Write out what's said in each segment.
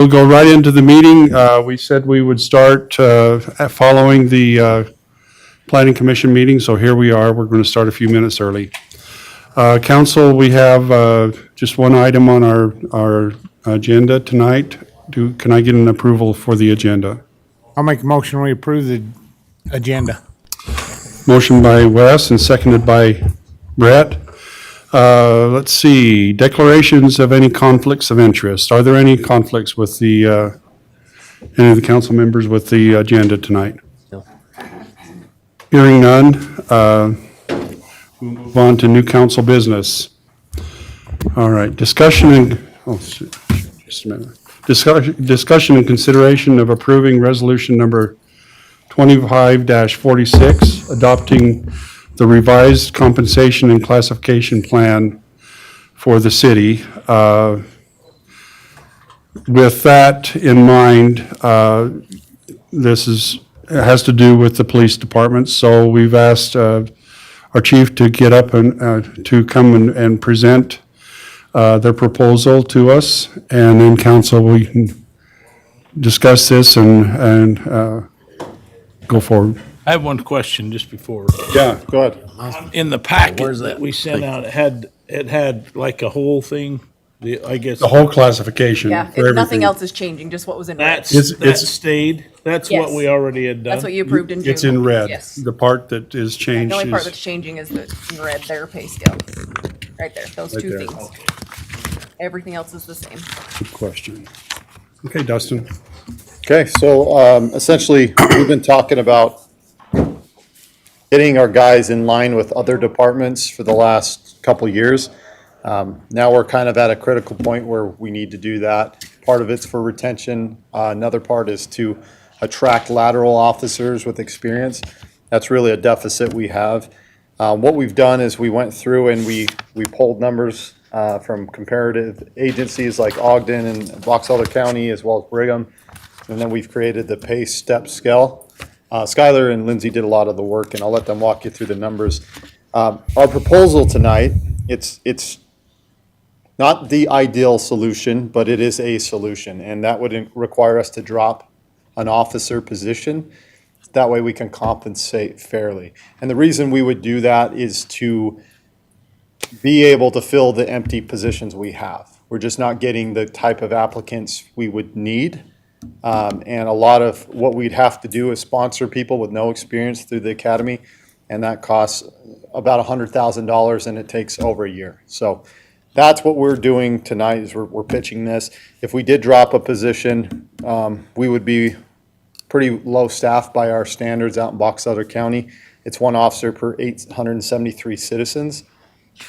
We'll go right into the meeting. We said we would start following the Planning Commission meeting, so here we are. We're going to start a few minutes early. Council, we have just one item on our agenda tonight. Can I get an approval for the agenda? I'll make a motion, we approve the agenda. Motion by Wes and seconded by Brett. Let's see, declarations of any conflicts of interest. Are there any conflicts with any of the council members with the agenda tonight? No. Hearing none, we'll move on to new council business. All right, just a minute. Discussion and consideration of approving resolution number 25-46, adopting the revised compensation and classification plan for the city. With that in mind, this has to do with the police department, so we've asked our chief to get up and to come and present their proposal to us, and in council we can discuss this and go forward. I have one question just before. Yeah, go ahead. In the packet that we sent out, it had like a whole thing, I guess. The whole classification. Yeah, for nothing everything. else is changing, just what was in red. That stayed. That's what Yes. we already had done. That's what you approved in June. It's in red. Yes. The part that is The changed only part is, that's changing is the in red, their pay scale. Right there, those Right two there. things. Everything else is the same. good question. Okay, Dustin. Okay, so essentially, we've been talking about getting our guys in line with other departments for the last couple years. Now we're kind of at a critical point where we need to do that. Part of it's for retention. Another part is to attract lateral officers with experience. That's really a deficit we have. What we've done is we went through and we pulled numbers from comparative agencies like Ogden and Box Elder County as well as Brigham. And then we've created the pay step scale. Skylar and Lindsay did a lot of the work, and I'll let them walk you through the numbers. Our proposal tonight, it's not the ideal solution, but it is a solution, and that would require us to drop an officer position. That way we can compensate fairly. And the reason we would do that is to be able to fill the empty positions we have. We're just not getting the type of applicants we would need. And a lot of what we'd have to do is sponsor people with no experience through the academy, and that costs about $100,000, and it takes over a year. So that's what we're doing tonight, is we're pitching this. If we did drop a position, we would be pretty low staffed by our standards out in Box Elder County. It's one officer per 873 citizens,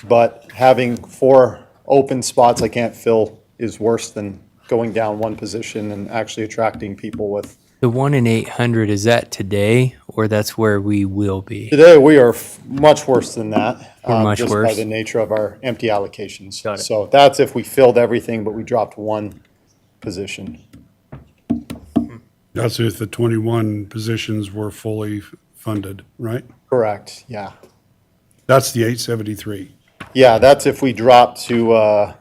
but having 4 open spots I can't fill is worse than going down one position and actually attracting people with. The 1 in 800, is that today, or that's where we will be? Today, we are much worse than that. We're much just by worse. the nature of our empty allocations. Got it. So that's if we filled everything, but we dropped one position. That's if the 21 positions were fully funded, right? Correct, yeah. That's the 873. Yeah, that's if we drop to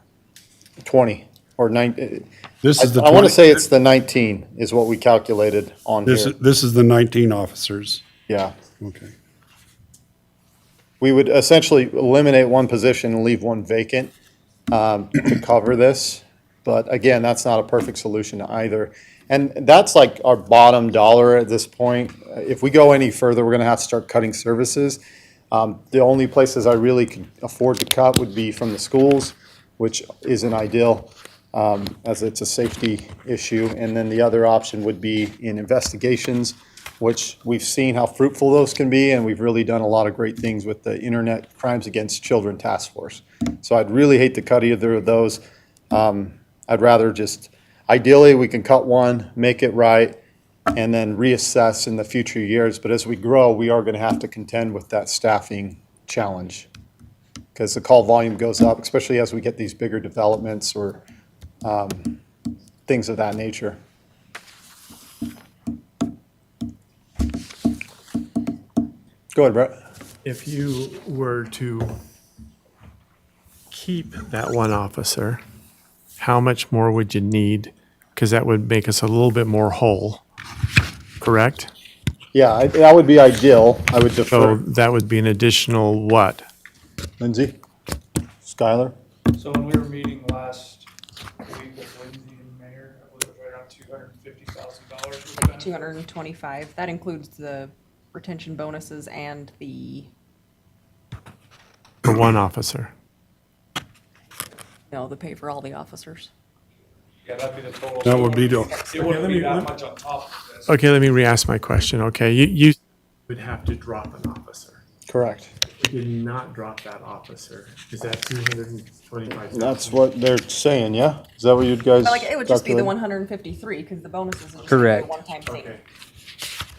20 or 9. This is the I want 20 to say it's the 19 is what we calculated on This here. this is the 19 officers. Yeah. Okay. We would essentially eliminate one position and leave one vacant to cover this. But again, that's not a perfect solution either. And that's like our bottom dollar at this point. If we go any further, we're going to have to start cutting services. The only places I really can afford to cut would be from the schools, which isn't ideal, as it's a safety issue. And then the other option would be in investigations, which we've seen how fruitful those can be, and we've really done a lot of great things with the Internet Crimes Against Children Task Force. So I'd really hate to cut either of those. I'd rather just, ideally, we can cut one, make it right, and then reassess in the future years. But as we grow, we are going to have to contend with that staffing challenge, because the call volume goes up, especially as we get these bigger developments or things of that nature. Go ahead, Brett. If you were to keep that one officer, how much more would you need because that would make us a little bit more whole, correct? Yeah, that would be ideal. I would So defer. that would be an additional what? Lindsay? Skylar? So when we were meeting last week with Lindsay and Mayor, it was right around $250,000. 225. That includes the retention bonuses and the, For one officer. no, the pay for all the officers. Yeah, that'd be the total. That would be the, It wouldn't be that much on top of this. Okay, let me re-ask my question. Okay, you would have to drop an officer. Correct. If you did not drop that officer, is that 225,000? That's what they're saying, yeah? Is that what you guys? But like, it would just be the calculated? 153, because the bonuses is just Correct. a one-time thing, Okay.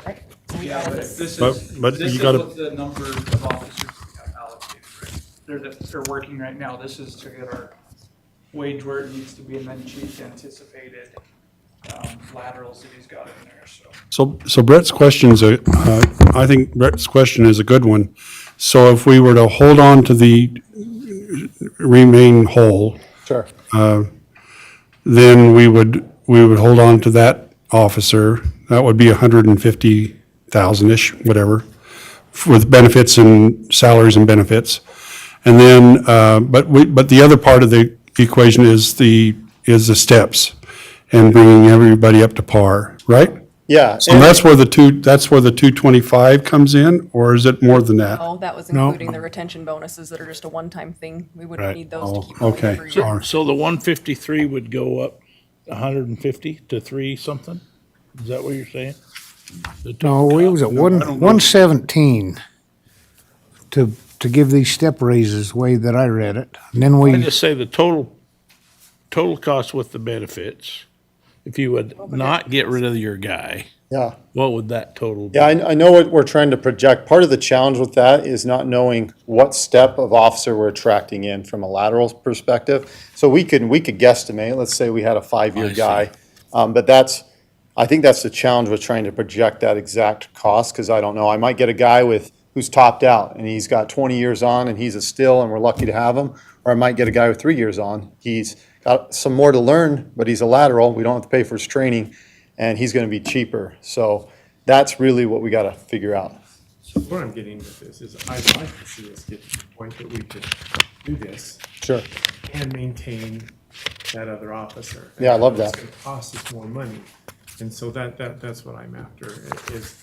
right? So we Yeah, added but this- this But- is, but this you is gotta- what the number of officers we have allocated, right? They're working right now. This is to get our wage where it needs to be, and then Chief's anticipated laterals that he's got in there, so. so Brett's question's I think Brett's question is a good one. So if we were to hold on to the remain whole, Sure. then we would hold on to that officer. That would be 150,000-ish, whatever, with benefits and salaries and benefits. And then, but the other part of the equation is the steps and bringing everybody up to par, right? Yeah. So and- that's where the 225 comes in, or is it more than that? Oh, that was No. including the retention bonuses that are just a one-time thing. We wouldn't Right. need those Oh, to keep going okay. every year. Sorry. So the 153 would go up 150 to 3 something? Is that what you're saying? The No, we was at No, I don't know. 117 to give these step raises, the way that I read it. And then I we, just say the total cost with the benefits, if you would not get rid of your guy, Yeah. what would that total be? Yeah, I know what we're trying to project. Part of the challenge with that is not knowing what step of officer we're attracting in from a lateral perspective. So we could guesstimate, let's say we had a 5-year guy. But I think that's the challenge with trying to project that exact cost, because I don't know. I might get a guy who's topped out and he's got 20 years on and he's a still and we're lucky to have him. Or I might get a guy with 3 years on. He's got some more to learn, but he's a lateral. We don't have to pay for his training and he's going to be cheaper. So that's really what we got to figure out. So what I'm getting with this is I'd like to see us get to the point that we could do this Sure. and maintain that other officer. Yeah, I love that. It's gonna cost us more money. And so that's what I'm after, is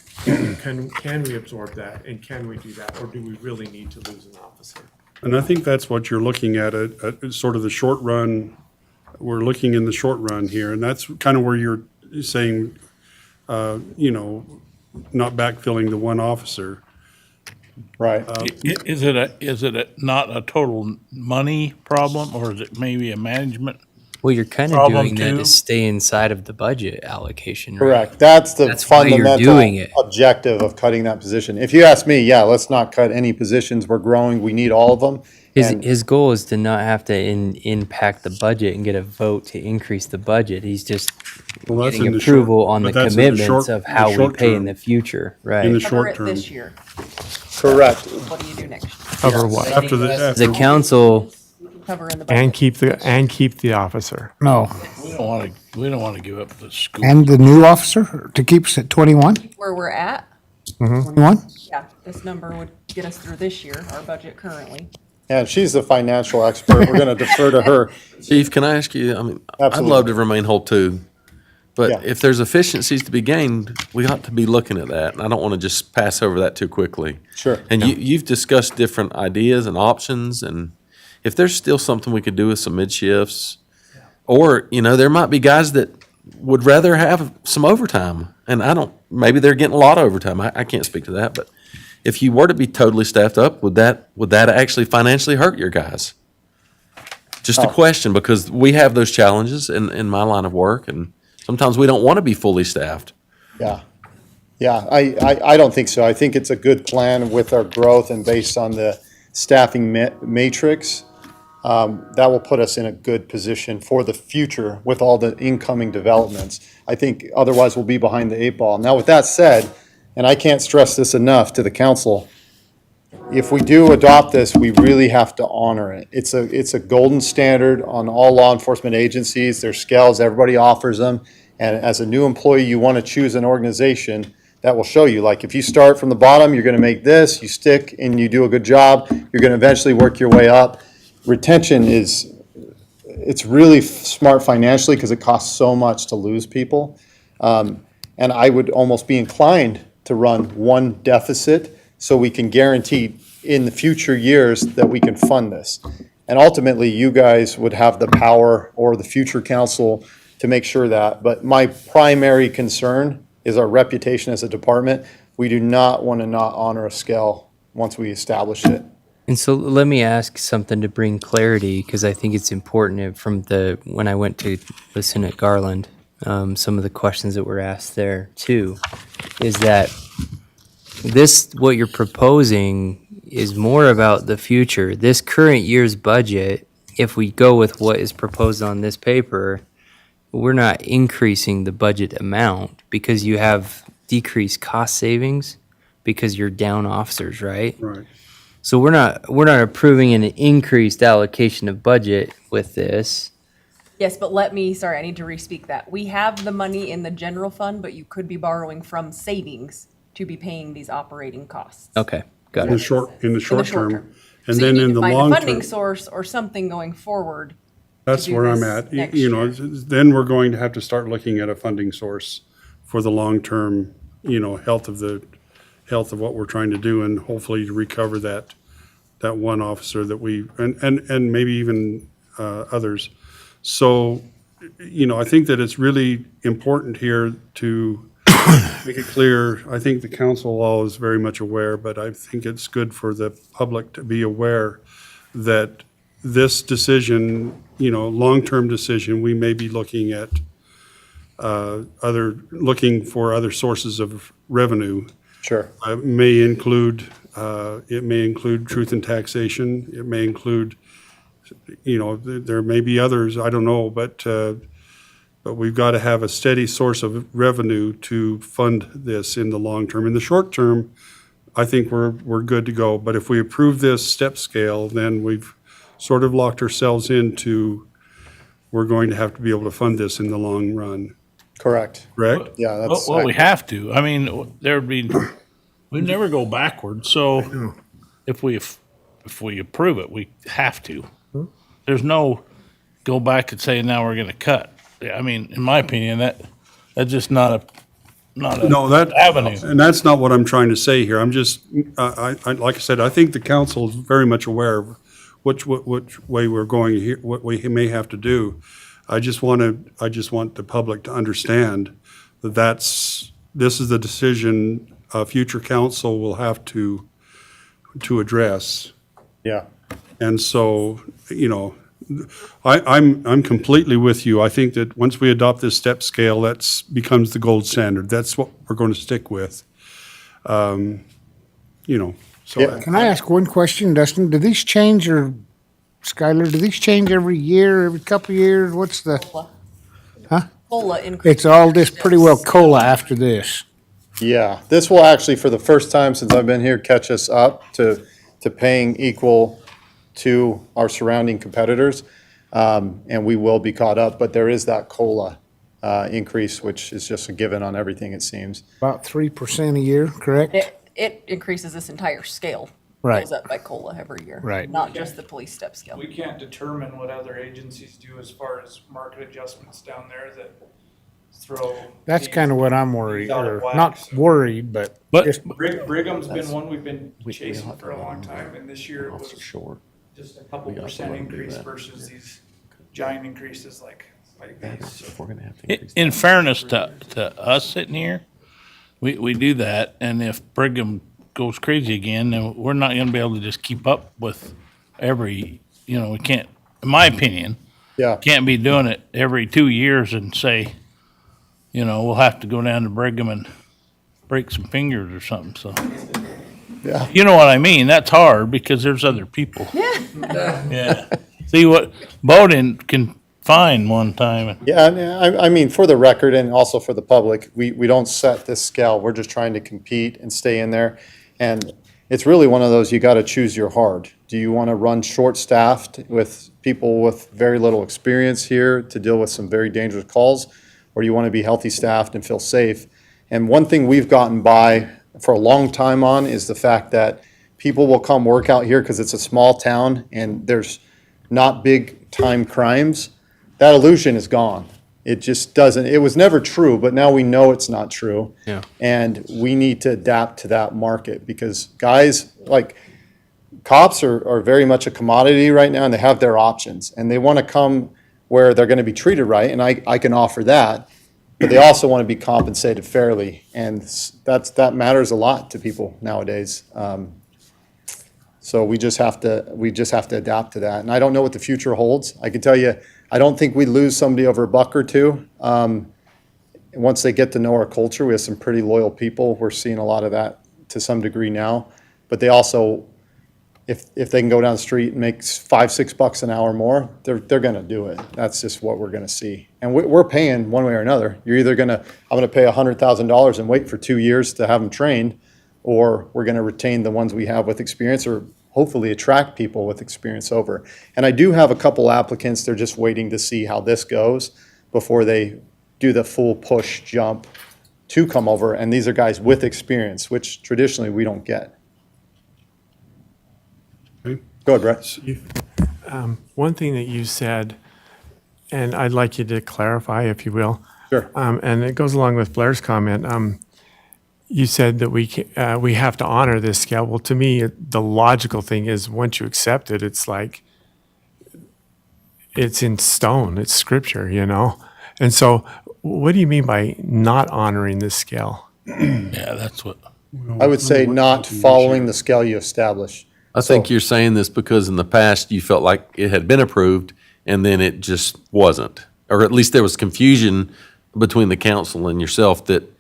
can we absorb that and can we do that? Or do we really need to lose an officer? And I think that's what you're looking at sort of the short run. We're looking in the short run here, and that's kind of where you're saying, not backfilling the one officer. Right. Is it not a total money problem, or is it maybe a management? Well, you're kind of Problem doing that two. to stay inside of the budget allocation, right? Correct. That's the That's why you're fundamental doing it. objective of cutting that position. If you ask me, yeah, let's not cut any positions. We're growing. We need all of them. And- His goal is to not have to impact the budget and get a vote to increase the budget. He's just Well, that's getting in the short- approval on the but that's in the commitments short- of how the we short pay in term. the future, In the right? Cover short it term. this year. Correct. What do you do next year? Cover what? After the, The after, council, Cover in the And budget. keep the officer. no. We don't want to give up the school. And the new officer to keep us at 21? Where we're at, 21? yeah, this number would get us through this year, our budget currently. And she's the financial expert. We're going to defer to her. Chief, can I ask you, I mean, I'd Absolutely. love to remain whole too, Yeah. but if there's efficiencies to be gained, we ought to be looking at that, and I don't want to just pass over that too quickly. Sure. And you've discussed different ideas and options, and if there's still something we could do with some mid-shifts, or, there might be guys that would rather have some overtime, and maybe they're getting a lot of overtime, I can't speak to that, but if you were to be totally staffed up, would that actually financially hurt your guys? Just a question, because we have those challenges in my line of work, and sometimes we don't want to be fully staffed. Yeah. Yeah, I don't think so. I think it's a good plan with our growth and based on the staffing matrix. That will put us in a good position for the future with all the incoming developments. I think otherwise we'll be behind the 8 ball. Now, with that said, and I can't stress this enough to the council, if we do adopt this, we really have to honor it. It's a golden standard on all law enforcement agencies. There's scales, everybody offers them. And as a new employee, you want to choose an organization that will show you, like, if you start from the bottom, you're going to make this, you stick and you do a good job, you're going to eventually work your way up. Retention it's really smart financially because it costs so much to lose people. And I would almost be inclined to run one deficit so we can guarantee in the future years that we can fund this. And ultimately, you guys would have the power, or the future council, to make sure that. But my primary concern is our reputation as a department. We do not want to not honor a scale once we establish it. And so let me ask something to bring clarity, because I think it's important from when I went to listen at Garland, some of the questions that were asked there too, is that what you're proposing is more about the future. This current year's budget, if we go with what is proposed on this paper, we're not increasing the budget amount because you have decreased cost savings because you're down officers, right? Right. So we're not approving an increased allocation of budget with this. Yes, but sorry, I need to re-speak that. We have the money in the general fund, but you could be borrowing from savings to be paying these operating costs. Okay, got In the it. short term. And So you then need in to the find long a funding term, source or something going forward. that's do where I'm this at. next You know, year. then we're going to have to start looking at a funding source for the long-term, health of what we're trying to do, and hopefully to recover that one officer that and maybe even others. So, I think that it's really important here to make it clear. I think the council all is very much aware, but I think it's good for the public to be aware that this decision, long-term decision, we may be looking at looking for other sources of revenue. Sure. It may include truth in taxation. It may include, there may be others, I don't know, but we've got to have a steady source of revenue to fund this in the long term. In the short term, I think we're good to go. But if we approve this step scale, then we've sort of locked ourselves into, we're going to have to be able to fund this in the long run, Correct. correct? Yeah, that's. Well, we have to. I mean, we never go backwards. So if we approve it, we have to. There's no go back and say, now we're going to cut. I mean, in my opinion, that's just not a No, avenue. and that's not what I'm trying to say here. I'm just, like I said, I think the council is very much aware of which way we're going here, what we may have to do. I just want the public to understand that this is the decision a future council will have to address. Yeah. And so, I'm completely with you. I think that once we adopt this step scale, becomes the gold standard. That's what we're going to stick with. So. Yeah. Can I ask one question, Dustin? Do these change, or Skylar, do these change every year, every couple of years? What's the, COLA increase. it's all just pretty well COLA after this? Yeah, this will actually, for the first time since I've been here, catch us up to paying equal to our surrounding competitors. And we will be caught up, but there is that COLA increase, which is just a given on everything, it seems. About 3% a year, correct? It increases this entire scale. Right. Goes up by COLA every year. Right. Not just the police step scale. We can't determine what other agencies do as far as market adjustments down there that throw. That's kind of what I'm worried, Out of or whack, not so. worried, but But just, Brigham's been one we've been chasing for a long time, and this year it was just a couple percent increase versus these giant increases like these. So in fairness to us sitting here, we do that, and if Brigham goes crazy again, then we're not gonna be able to just keep up with we can't, in my opinion, Yeah, can't be doing it every 2 years and say, we'll have to go down to Brigham and break some fingers or something, so. yeah. You know what I mean? That's hard because there's other people. Yeah. See what Bowden can find one time. Yeah, and I mean, for the record and also for the public, we don't set this scale. We're just trying to compete and stay in there. And it's really one of those, you got to choose your hard. Do you want to run short-staffed with people with very little experience here to deal with some very dangerous calls? Or do you want to be healthy staffed and feel safe? And one thing we've gotten by for a long time on is the fact that people will come work out here because it's a small town and there's not big time crimes. That illusion is gone. It just doesn't, it was never true, but now we know it's not true. Yeah. And we need to adapt to that market because guys, like, cops are very much a commodity right now and they have their options. And they want to come where they're going to be treated right, and I can offer that. But they also want to be compensated fairly, and that matters a lot to people nowadays. So we just have to adapt to that. And I don't know what the future holds. I can tell you, I don't think we lose somebody over a buck or two. Once they get to know our culture, we have some pretty loyal people. We're seeing a lot of that to some degree now. But they also, if they can go down the street and make $5-6 an hour more, they're going to do it. That's just what we're going to see. And we're paying one way or another. You're either I'm going to pay $100,000 and wait for 2 years to have them trained, or we're going to retain the ones we have with experience, or hopefully attract people with experience over. And I do have a couple applicants. They're just waiting to see how this goes before they do the full push jump to come over. And these are guys with experience, which traditionally we don't get. Okay. Go ahead, Brett. One thing that you said, and I'd like you to clarify, if you will. Sure. And it goes along with Blair's comment. You said that we have to honor this scale. Well, to me, the logical thing is once you accept it, it's like it's in stone. It's scripture, you know. And so, what do you mean by not honoring this scale? Yeah, that's what. I would say not following the scale you establish. I think you're saying this because in the past you felt like it had been approved and then it just wasn't. Or at least there was confusion between the council and yourself that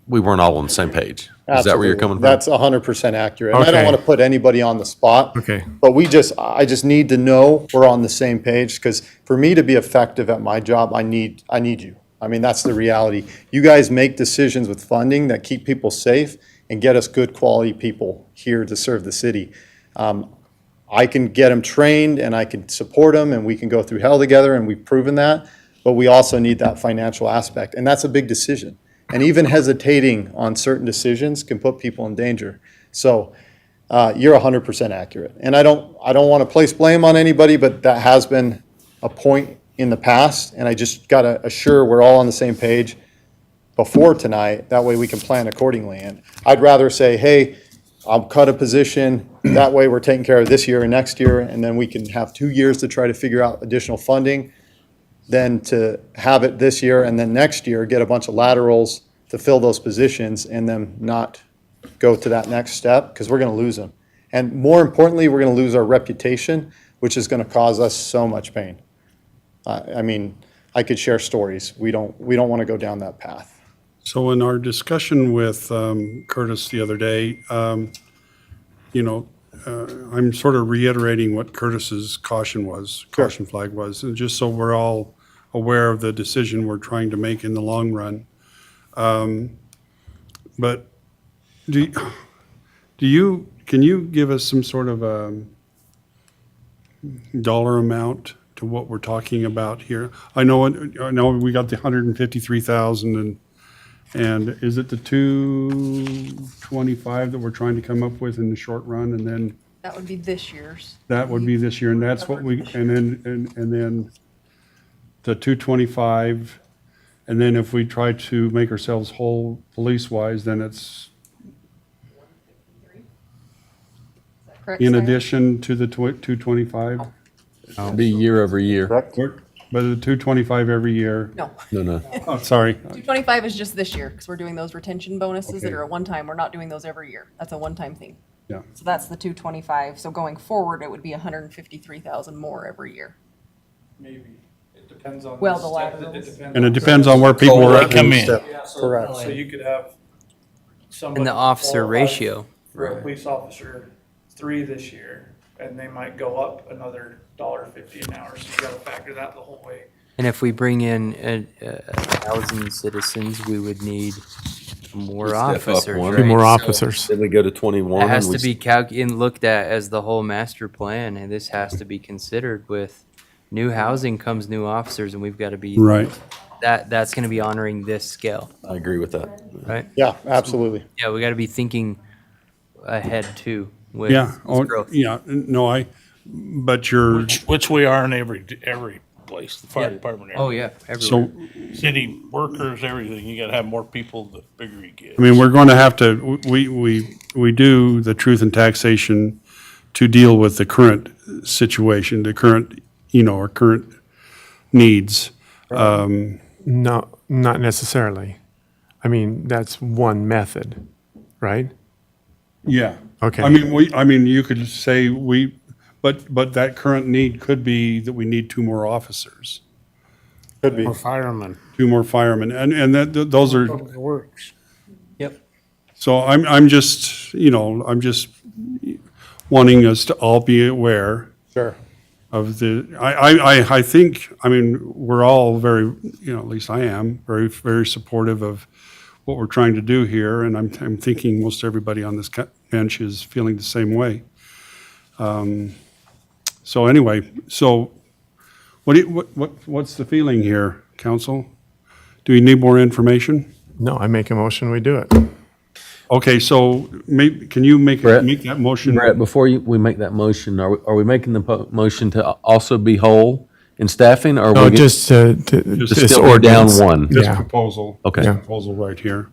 we weren't all on the same page. Is that where you're coming from? That's 100% accurate. And I don't Okay. want to put anybody on the spot. Okay. But I just need to know we're on the same page, because for me to be effective at my job, I need you. I mean, that's the reality. You guys make decisions with funding that keep people safe and get us good quality people here to serve the city. I can get them trained and I can support them and we can go through hell together, and we've proven that. But we also need that financial aspect, and that's a big decision. And even hesitating on certain decisions can put people in danger. So you're 100% accurate. And I don't want to place blame on anybody, but that has been a point in the past. And I just got to assure we're all on the same page before tonight. That way we can plan accordingly. And I'd rather say, hey, I'll cut a position. That way we're taking care of this year and next year. And then we can have 2 years to try to figure out additional funding, than to have it this year and then next year get a bunch of laterals to fill those positions and then not go to that next step, because we're going to lose them. And more importantly, we're going to lose our reputation, which is going to cause us so much pain. I mean, I could share stories. We don't want to go down that path. So in our discussion with Curtis the other day, I'm sort of reiterating what Curtis's caution flag was, and just so we're all aware of the decision we're trying to make in the long run. But can you give us some sort of dollar amount to what we're talking about here? I know we got the 153,000 and is it the 225 that we're trying to come up with in the short run, and then That would be this year's. that would be this year, and that's what we, and then the 225, and then if we try to make ourselves whole police-wise, then it's Correct, in Sarah? addition to the 225? It'll be year over year. Correct? But the 225 every year? No, No. Oh, sorry. 225 is just this year, because we're doing those retention bonuses that Okay. are a one-time. We're not doing those every year. That's a one-time thing. Yeah. So that's the 225. So going forward, it would be 153,000 more every year. Maybe. It depends on. Well, the the step. laterals. And it depends on where people are at. Come in. Yeah, so, Correct. so you could have somebody. And the officer qualified ratio. For a police officer, 3 this year, and they might go up another $1.50 an hour, so you gotta factor that the whole way. And if we bring in 1,000 citizens, we would need more Step up officers, one. right? Two more So officers. Then we go to 21. It has and we to be and looked at as the whole master plan, and this has to be considered with new housing comes new officers, and we've got to be Right. that's going to be honoring this scale, I agree with that. right? Yeah, absolutely. Yeah, we got to be thinking ahead too with Yeah, this oh, growth. yeah, no, but you're, Which we are in every place, the fire Yeah. department. Oh everywhere. yeah, everywhere. so, City workers, everything. You gotta have more people, the bigger you get. I mean, we're going to have to, we do the truth and taxation to deal with the current situation, the current, our current needs. No, not necessarily. I mean, that's one method, right? Yeah. Okay. I mean, you could say but that current need could be that we need two more officers, Could be. Or firemen, two more firemen, and those are, public works. Yep. so I'm just, I'm just wanting us to all be aware Sure. of I think, I mean, we're all very, at least I am, very, very supportive of what we're trying to do here, and I'm thinking most everybody on this bench is feeling the same way. So anyway, what's the feeling here, council? Do we need more information? No, I make a motion, we do it. Okay, so can you make Brett? that motion? Brett, before we make that motion, are we making the motion to also be whole in staffing, or are No, we just to this still be down ordinance. one? This Yeah. proposal. Okay. This Yeah. proposal right here.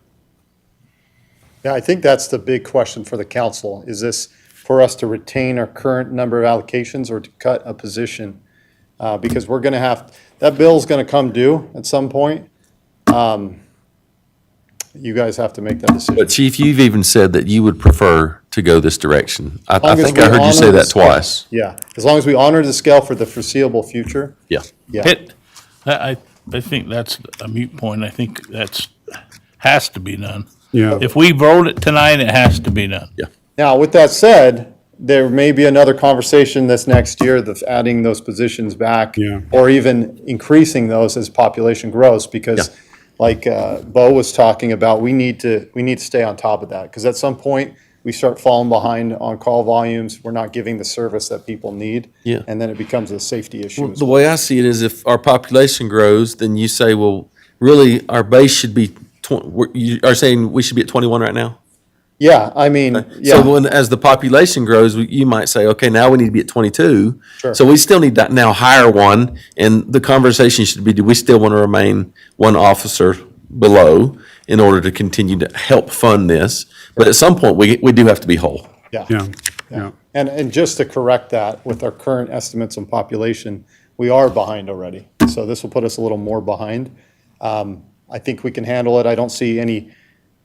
Yeah, I think that's the big question for the council. Is this for us to retain our current number of allocations or to cut a position? Because we're gonna that bill's gonna come due at some point. You guys have to make that decision. But Chief, you've even said that you would prefer to go this direction. I long as think we I heard you honor say the that scale. twice. Yeah, as long as we honor the scale for the foreseeable future, Yeah. yeah. I think that's a moot point. I think has to be done. Yeah. If we vote it tonight, it has to be done. Now, with that said, there may be another conversation this next year of adding those positions back. Yeah. Or even increasing those as population grows, because like Bo was talking about, we need to stay on top of that. Because at some point, we start falling behind on call volumes, we're not giving the service that people need. Yeah. And then it becomes a safety issue as The well. way I see it is if our population grows, then you say, well, really, our base should be, you are saying we should be at 21 right now? Yeah, I mean, So yeah, when, as the population grows, you might say, okay, now we need to be at 22. Sure. So we still need to now hire one, and the conversation should be, do we still want to remain one officer below in order to continue to help fund this? But at some point, we do have to be whole. Yeah, yeah. And just to correct that, with our current estimates on population, we are behind already. So this will put us a little more behind. I think we can handle it. I don't see any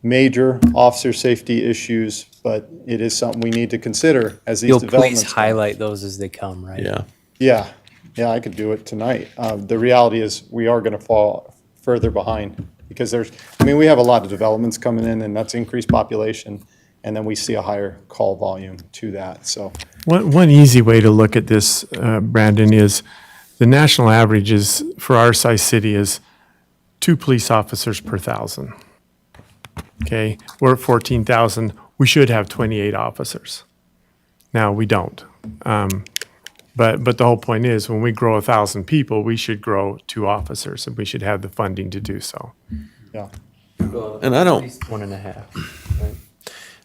major officer safety issues, but it is something we need to consider as these You'll developments. please highlight those as they come, right? Yeah. Yeah, I could do it tonight. The reality is, we are gonna fall further behind, because we have a lot of developments coming in, and that's increased population, and then we see a higher call volume to that, so. One easy way to look at this, Brandon, is the national average is, for our size city, is 2 police officers per 1,000. Okay, we're at 14,000, we should have 28 officers. Now, we don't. But the whole point is, when we grow 1,000 people, we should grow 2 officers, and we should have the funding to do so. Yeah, And I don't, At least 1.5. Right?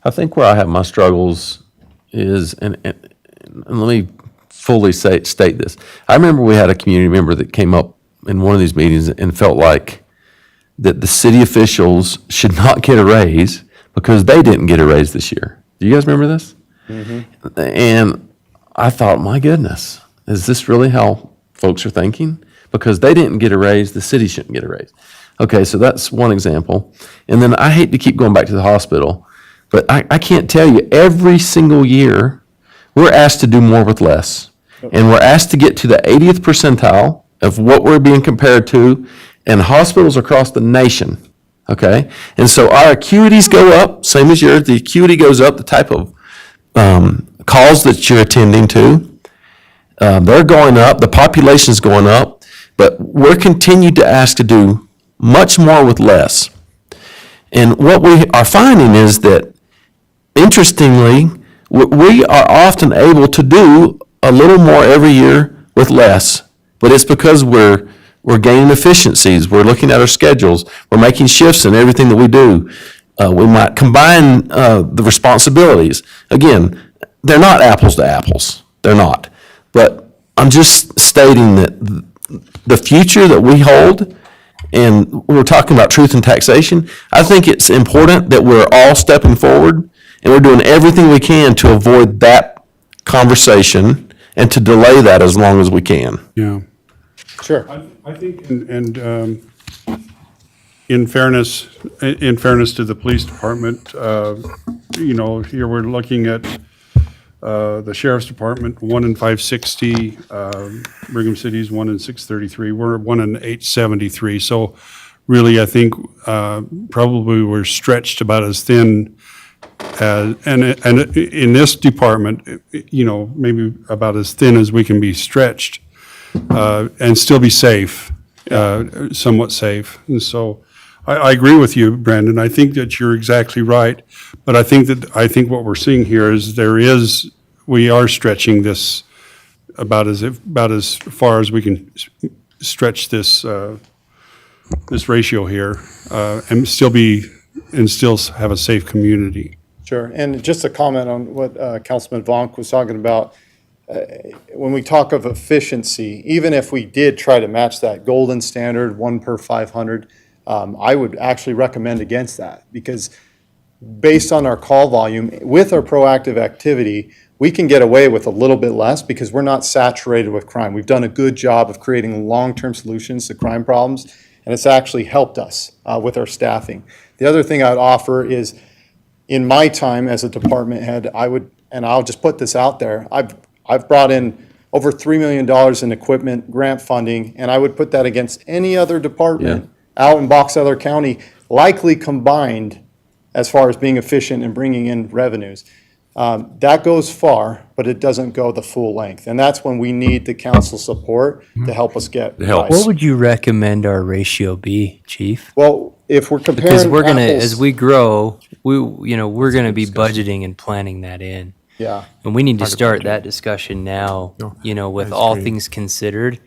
I think where I have my struggles is, and let me fully state this. I remember we had a community member that came up in one of these meetings and felt like that the city officials should not get a raise because they didn't get a raise this year. Do you guys remember this? And I thought, my goodness, is this really how folks are thinking? Because they didn't get a raise, the city shouldn't get a raise. Okay, so that's one example. And then I hate to keep going back to the hospital, but I can't tell you, every single year, we're asked to do more with less. And we're asked to get to the 80th percentile of what we're being compared to in hospitals across the nation, okay? And so our acuities go up, same as yours, the acuity goes up, the type of calls that you're attending to, they're going up, the population's going up, but we're continued to ask to do much more with less. And what we are finding is that, interestingly, we are often able to do a little more every year with less, but it's because we're gaining efficiencies, we're looking at our schedules, we're making shifts in everything that we do. We might combine the responsibilities. Again, they're not apples to apples, they're not. But I'm just stating that the future that we hold, and we're talking about truth and taxation, I think it's important that we're all stepping forward and we're doing everything we can to avoid that conversation and to delay that as long as we can. Yeah. Sure. I think, in fairness to the police department, here we're looking at the sheriff's department, 1 in 560, Brigham City's 1 in 633, we're 1 in 873. So really, I think probably we're stretched about as thin as, and in this department, maybe about as thin as we can be stretched and still be safe, somewhat safe. And so I agree with you, Brandon. I think that you're exactly right. But I think what we're seeing here is we are stretching this about as far as we can stretch this ratio here and still have a safe community. Sure. And just to comment on what Councilman Vonk was talking about, when we talk of efficiency, even if we did try to match that golden standard, 1 per 500, I would actually recommend against that, because based on our call volume, with our proactive activity, we can get away with a little bit less because we're not saturated with crime. We've done a good job of creating long-term solutions to crime problems, and it's actually helped us with our staffing. The other thing I'd offer is, in my time as a department head, and I'll just put this out there, I've brought in over $3 million in equipment grant funding, and I would put that against any other department out in Box Elder County, likely combined as far as being efficient and bringing in revenues. That goes far, but it doesn't go the full length. And that's when we need the council support to help us get. help. What would you recommend our ratio be, Chief? Well, if we're comparing Because we're gonna, apples- as we grow, we're gonna be budgeting and planning that in. Yeah, And we need to start that discussion now, with I all agree. things considered.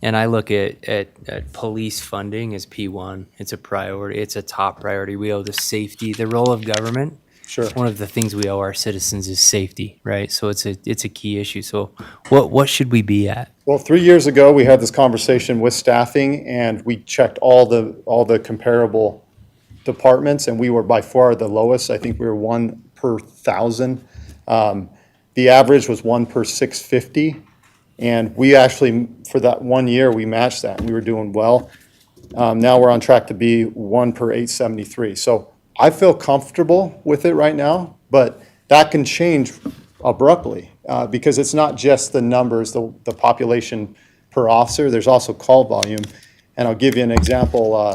And I look at police funding as P1. It's a priority. It's a top priority. We owe the safety, the role of government. sure. One of the things we owe our citizens is safety, right? So it's a key issue. So what should we be at? Well, 3 years ago, we had this conversation with staffing, and we checked all the comparable departments, and we were by far the lowest. I think we were 1 per 1,000. The average was 1 per 650, and we actually, for that 1 year, we matched that, and we were doing well. Now we're on track to be 1 per 873. So I feel comfortable with it right now, but that can change abruptly because it's not just the numbers, the population per officer, there's also call volume. And I'll give you an example.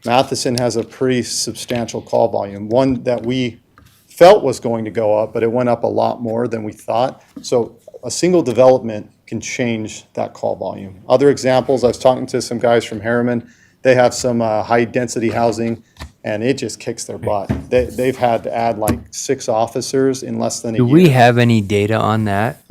Matheson has a pretty substantial call volume, one that we felt was going to go up, but it went up a lot more than we thought. So a single development can change that call volume. Other examples, I was talking to some guys from Harriman. They have some high-density housing, and it just kicks their butt. They've had to add like 6 officers in less than a year. Do we have any data on that?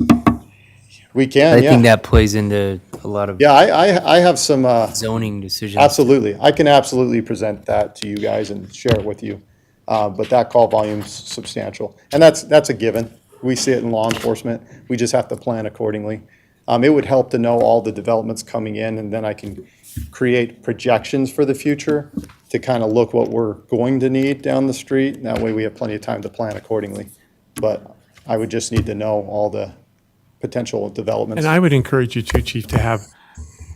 We can, I think yeah. that plays into a lot of Yeah, I have some, zoning decisions. absolutely. I can absolutely present that to you guys and share it with you. But that call volume's substantial. And that's a given. We see it in law enforcement. We just have to plan accordingly. It would help to know all the developments coming in, and then I can create projections for the future to kind of look what we're going to need down the street. That way we have plenty of time to plan accordingly. But I would just need to know all the potential developments. And I would encourage you too, Chief, to have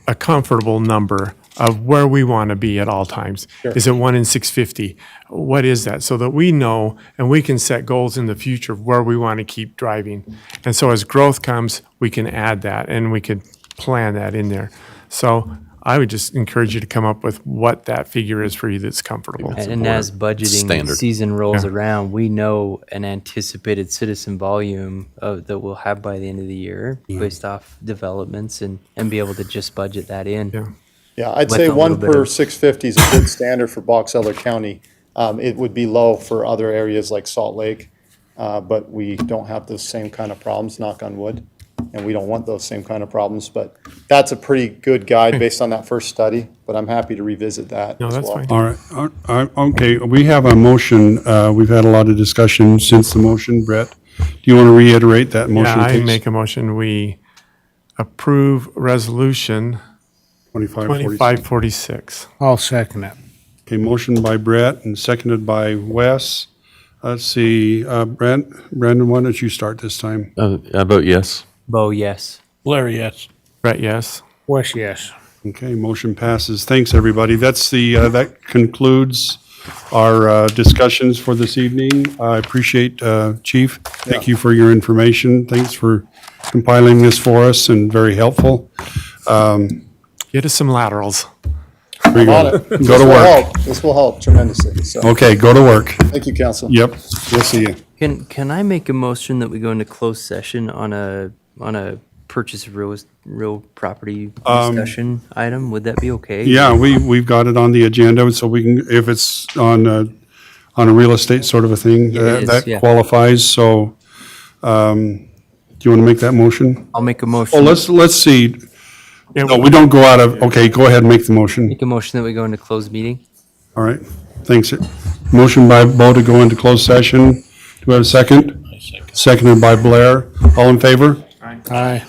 a comfortable number of where we want to be at all times. Sure. Is it 1 in 650? What is that? So that we know and we can set goals in the future of where we want to keep driving. And so as growth comes, we can add that and we can plan that in there. So I would just encourage you to come up with what that figure is for you that's comfortable. And as budgeting Standard. season rolls Yeah. around, we know an anticipated citizen volume that we'll have by the end of the year based off developments and be able to just budget that in. Yeah. Yeah, I'd with say a 1 little bit per of- 650 is a good standard for Box Elder County. It would be low for other areas like Salt Lake, but we don't have those same kind of problems, knock on wood. And we don't want those same kind of problems, but that's a pretty good guide based on that first study, but I'm happy to revisit that No, as that's well. fine. All right, okay, we have a motion. We've had a lot of discussion since the motion. Brett, do you want to reiterate that motion, Yeah, I please? make a motion, we approve resolution 2546. 2546. I'll second it. Okay, motion by Brett and seconded by Wes. Let's see, Brandon, why don't you start this time? I vote yes. Bo, yes. Larry, yes. Brett, yes. Wes, yes. Okay, motion passes. Thanks, everybody. That's that concludes our discussions for this evening. I appreciate, Chief, thank you for your information. Thanks for compiling this for us and very helpful. Get us some laterals. Here we On go. it. Go This to will work. help. This will help tremendously, so, Okay, go to work. thank you, council. Yep, we'll see you. Can I make a motion that we go into closed session on a purchase of real property discussion item? Would that be okay? Yeah, we've got it on the agenda, so we can, if it's on a real estate sort of a thing, It is, that yeah. qualifies, so, do you want to make that motion? I'll make a motion. Oh, let's see. Yeah, No, we don't go out of, okay, go ahead and make the motion. Make a motion that we go into closed meeting. All right, thanks. Motion by Bo to go into closed session. Do we have a second? I second. Seconded by Blair. All in favor? Aye.